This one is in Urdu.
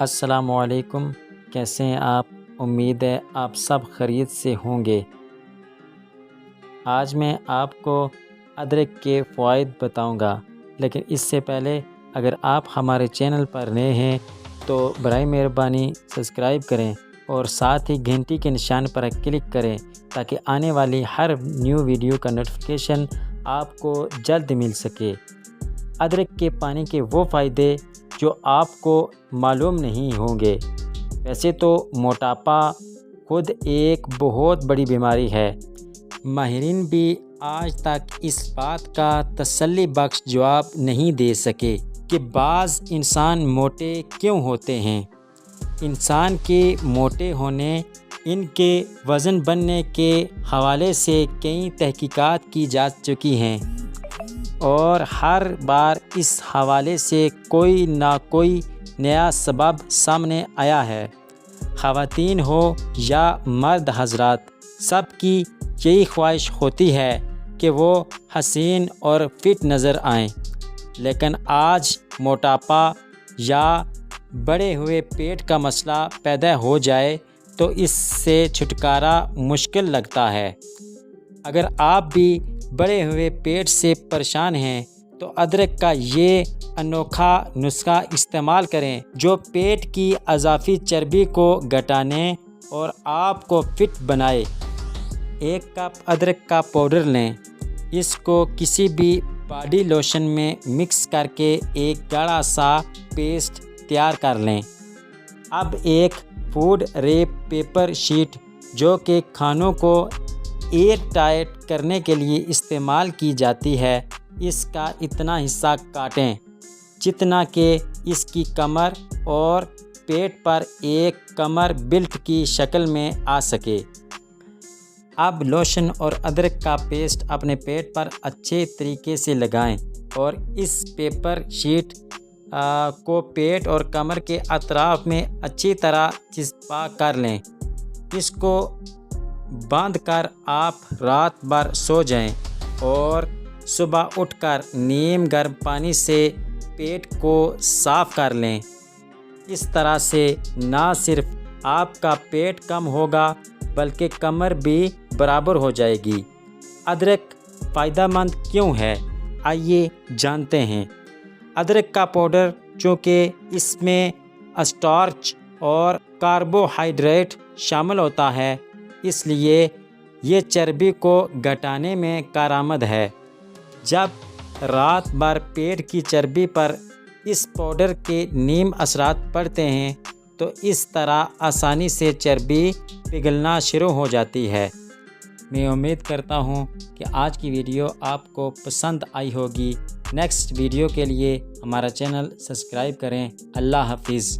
السلام علیکم، کیسے ہیں آپ؟ امید ہے آپ سب خیریت سے ہوں گے۔ آج میں آپ کو ادرک کے فوائد بتاؤں گا، لیکن اس سے پہلے اگر آپ ہمارے چینل پر نئے ہیں تو برائے مہربانی سبسکرائب کریں اور ساتھ ہی گھنٹی کے نشان پر کلک کریں تاکہ آنے والی ہر نیو ویڈیو کا نوٹیفیکیشن آپ کو جلد مل سکے۔ ادرک کے پانی کے وہ فائدے جو آپ کو معلوم نہیں ہوں گے۔ ویسے تو موٹاپا خود ایک بہت بڑی بیماری ہے۔ ماہرین بھی آج تک اس بات کا تسلی بخش جواب نہیں دے سکے کہ بعض انسان موٹے کیوں ہوتے ہیں۔ انسان کے موٹے ہونے، ان کے وزن بننے کے حوالے سے کئی تحقیقات کی جا چکی ہیں اور ہر بار اس حوالے سے کوئی نہ کوئی نیا سبب سامنے آیا ہے۔ خواتین ہو یا مرد حضرات، سب کی یہی خواہش ہوتی ہے کہ وہ حسین اور فٹ نظر آئیں، لیکن آج موٹاپا یا بڑے ہوئے پیٹ کا مسئلہ پیدا ہو جائے تو اس سے چھٹکارا مشکل لگتا ہے۔ اگر آپ بھی بڑے ہوئے پیٹ سے پریشان ہیں تو ادرک کا یہ انوکھا نسخہ استعمال کریں جو پیٹ کی اضافی چربی کو گھٹانے اور آپ کو فٹ بنائے۔ 1 کپ ادرک کا پاؤڈر لیں، اس کو کسی بھی باڈی لوشن میں مکس کر کے ایک گاڑھا سا پیسٹ تیار کر لیں۔ اب ایک فوڈ ریپ پیپر شیٹ جو کہ کھانوں کو ایئر ٹائٹ کرنے کے لیے استعمال کی جاتی ہے، اس کا اتنا حصہ کاٹیں جتنا کہ اس کی کمر اور پیٹ پر ایک کمر بیلٹ کی شکل میں آ سکے۔ اب لوشن اور ادرک کا پیسٹ اپنے پیٹ پر اچھے طریقے سے لگائیں اور اس پیپر شیٹ کو پیٹ اور کمر کے اطراف میں اچھی طرح چسپاں کر لیں۔ اس کو باندھ کر آپ رات بھر سو جائیں اور صبح اٹھ کر نیم گرم پانی سے پیٹ کو صاف کر لیں۔ اس طرح سے نہ صرف آپ کا پیٹ کم ہوگا بلکہ کمر بھی برابر ہو جائے گی۔ ادرک فائدہ مند کیوں ہے؟ آئیے جانتے ہیں۔ ادرک کا پاؤڈر چونکہ اس میں اسٹارچ اور کاربوہائیڈریٹ شامل ہوتا ہے، اس لیے یہ چربی کو گھٹانے میں کارآمد ہے۔ جب رات بھر پیٹ کی چربی پر اس پاؤڈر کے نیم اثرات پڑتے ہیں تو اس طرح آسانی سے چربی پگھلنا شروع ہو جاتی ہے۔ میں امید کرتا ہوں کہ آج کی ویڈیو آپ کو پسند آئی ہوگی۔ نیکسٹ ویڈیو کے لیے ہمارا چینل سبسکرائب کریں۔ اللہ حافظ۔